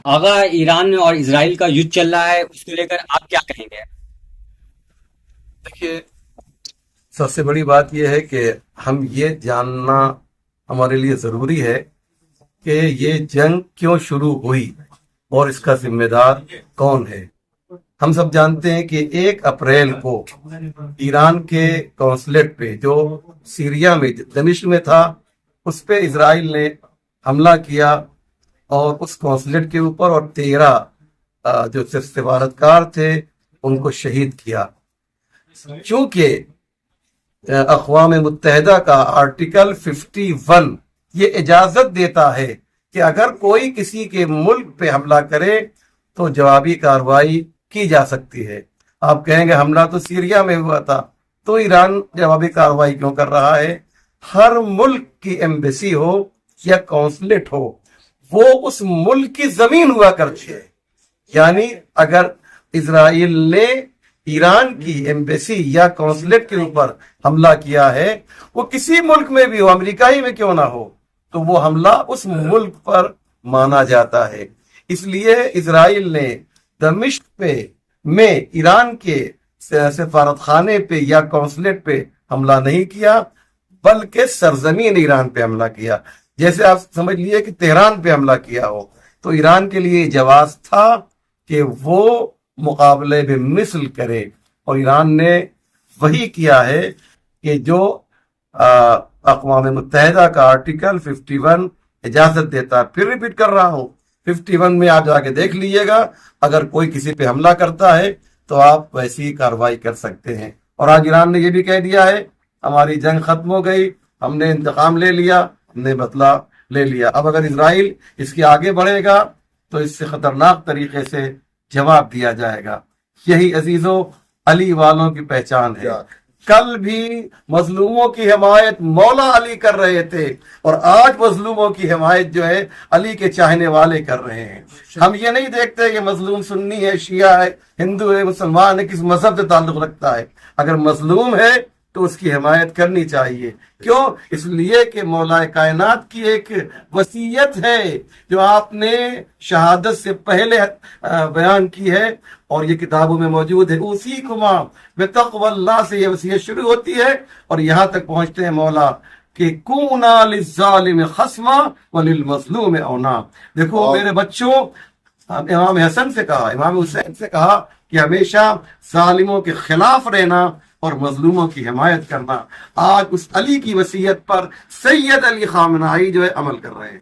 آغا ایران اور اسرائیل کا یدھ چل رہا ہے، اس کو لے کر آپ کیا کہیں گے؟ دیکھیے، سب سے بڑی بات یہ ہے کہ ہم یہ جاننا ہمارے لیے ضروری ہے کہ یہ جنگ کیوں شروع ہوئی اور اس کا ذمہ دار کون ہے۔ ہم سب جانتے ہیں کہ 1 اپریل کو ایران کے قونصلیٹ پہ جو سیریا میں دمشق میں تھا، اس پہ اسرائیل نے حملہ کیا اور اس قونصلیٹ کے اوپر اور 13 جو سفارتکار تھے ان کو شہید کیا۔ چونکہ اقوام متحدہ کا آرٹیکل 51 یہ اجازت دیتا ہے کہ اگر کوئی کسی کے ملک پہ حملہ کرے تو جوابی کارروائی کی جا سکتی ہے۔ آپ کہیں گے حملہ تو سیریا میں ہوا تھا، تو ایران جوابی کارروائی کیوں کر رہا ہے؟ ہر ملک کی ایمبیسی ہو یا قونصلیٹ ہو، وہ اس ملک کی زمین ہوا کرتی ہے۔ یعنی اگر اسرائیل نے ایران کی ایمبیسی یا قونصلیٹ کے اوپر حملہ کیا ہے، وہ کسی ملک میں بھی ہو، امریکہ ہی میں کیوں نہ ہو، تو وہ حملہ اس ملک پر مانا جاتا ہے۔ اس لیے اسرائیل نے دمشق میں ایران کے سفارت خانے پہ یا قونصلیٹ پہ حملہ نہیں کیا، بلکہ سرزمین ایران پہ حملہ کیا۔ جیسے آپ سمجھ لیے کہ تہران پہ حملہ کیا ہو، تو ایران کے لیے جواز تھا کہ وہ مقابلے بمثل کرے، اور ایران نے وہی کیا ہے کہ جو اقوام متحدہ کا آرٹیکل 51 اجازت دیتا ہے۔ پھر ریپیٹ کر رہا ہوں، 51 میں آپ جا کے دیکھ لیجئے گا، اگر کوئی کسی پہ حملہ کرتا ہے تو آپ ویسی کارروائی کر سکتے ہیں۔ اور آج ایران نے یہ بھی کہہ دیا ہے ہماری جنگ ختم ہو گئی، ہم نے انتقام لے لیا، ہم نے بدلہ لے لیا۔ اب اگر اسرائیل اس کے آگے بڑھے گا تو اس سے خطرناک طریقے سے جواب دیا جائے گا۔ یہی عزیزوں علی والوں کی پہچان ہے۔ کل بھی مظلوموں کی حمایت مولا علی کر رہے تھے، اور آج مظلوموں کی حمایت جو ہے علی کے چاہنے والے کر رہے ہیں۔ ہم یہ نہیں دیکھتے کہ مظلوم سنی ہے، شیعہ ہے، ہندو ہے، مسلمان ہے، کس مذہب سے تعلق رکھتا ہے۔ اگر مظلوم ہے تو اس کی حمایت کرنی چاہیے۔ کیوں؟ اس لیے کہ مولا کائنات کی ایک وصیت ہے جو آپ نے شہادت سے پہلے بیان کی ہے، اور یہ کتابوں میں موجود ہے۔ اوصیکما بتقوی اللہ سے یہ وصیت شروع ہوتی ہے اور یہاں تک پہنچتے ہیں مولا کہ کونا للظالم خصما وللمظلوم اونا۔ دیکھو میرے بچوں، امام حسن سے کہا، امام حسین سے کہا کہ ہمیشہ ظالموں کے خلاف رہنا اور مظلوموں کی حمایت کرنا۔ آج اس علی کی وصیت پر سید علی خامنہائی جو ہے عمل کر رہے ہیں۔